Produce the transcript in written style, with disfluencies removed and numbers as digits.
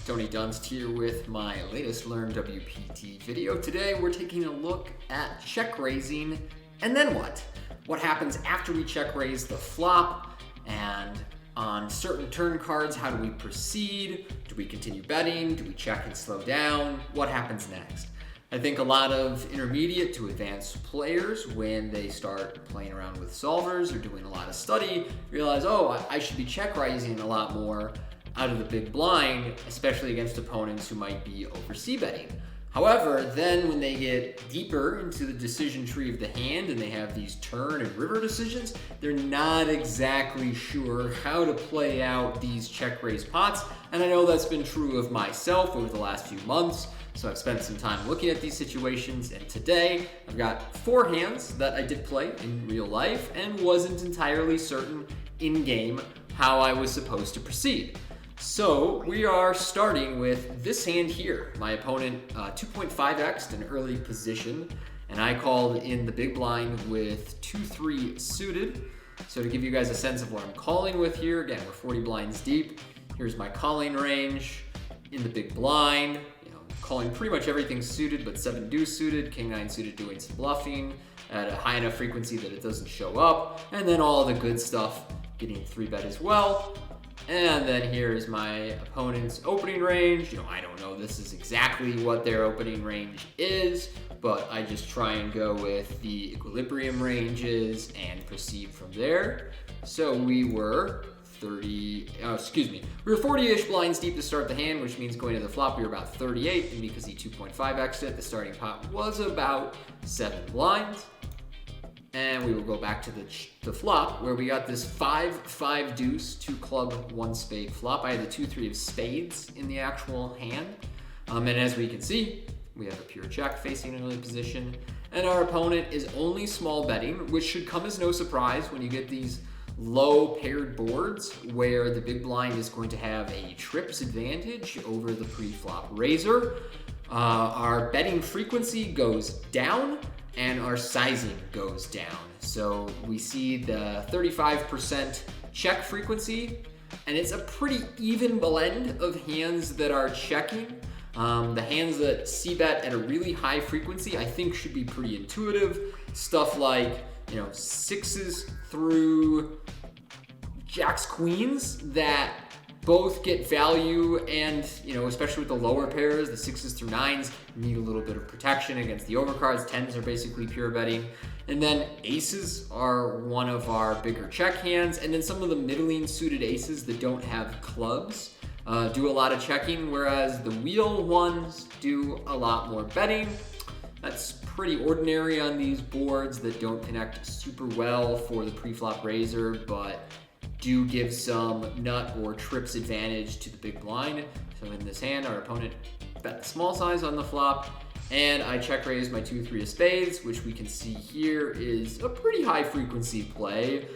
Tony Dunst here with my latest Learn WPT video. Today we're taking a look at check raising and then what? What happens after we check raise the flop, and on certain turn cards, how do we proceed? Do we continue betting? Do we check and slow down? What happens next? I think a lot of intermediate to advanced players, when they start playing around with solvers or doing a lot of study, realize, oh, I should be check raising a lot more out of the big blind, especially against opponents who might be over c-betting. However, then when they get deeper into the decision tree of the hand and they have these turn and river decisions, they're not exactly sure how to play out these check raise pots. And I know that's been true of myself over the last few months. So I've spent some time looking at these situations, and today I've got 4 hands that I did play in real life and wasn't entirely certain in game how I was supposed to proceed. So we are starting with this hand here. My opponent 2.5x'd an early position, and I called in the big blind with 2-3 suited. So to give you guys a sense of what I'm calling with here, again, we're 40 blinds deep. Here's my calling range in the big blind. Calling pretty much everything suited, but 7 deuce suited, king 9 suited, doing some bluffing at a high enough frequency that it doesn't show up, and then all the good stuff getting 3-bet as well. And then here's my opponent's opening range. I don't know this is exactly what their opening range is, but I just try and go with the equilibrium ranges and proceed from there. So we were 40-ish blinds deep to start the hand, which means going to the flop we were about 38, and because he 2.5x'd it, the starting pot was about 7 blinds. And we will go back to the flop where we got this 5-5 deuce, 2 club, 1 spade flop. I had the 2-3 of spades in the actual hand. And as we can see, we have a pure check facing an early position. And our opponent is only small betting, which should come as no surprise when you get these low paired boards where the big blind is going to have a trips advantage over the pre-flop raiser. Our betting frequency goes down and our sizing goes down. So we see the 35% check frequency, and it's a pretty even blend of hands that are checking. The hands that c-bet at a really high frequency I think should be pretty intuitive. Stuff like, sixes through jacks, queens that both get value, and especially with the lower pairs, the 6s through 9s need a little bit of protection against the overcards. 10s are basically pure betting, and then aces are one of our bigger check hands, and then some of the middling suited aces that don't have clubs do a lot of checking, whereas the wheel ones do a lot more betting. That's pretty ordinary on these boards that don't connect super well for the pre-flop raiser, but do give some nut or trips advantage to the big blind. So in this hand, our opponent bet the small size on the flop, and I check raise my 2-3 of spades, which we can see here is a pretty high frequency play.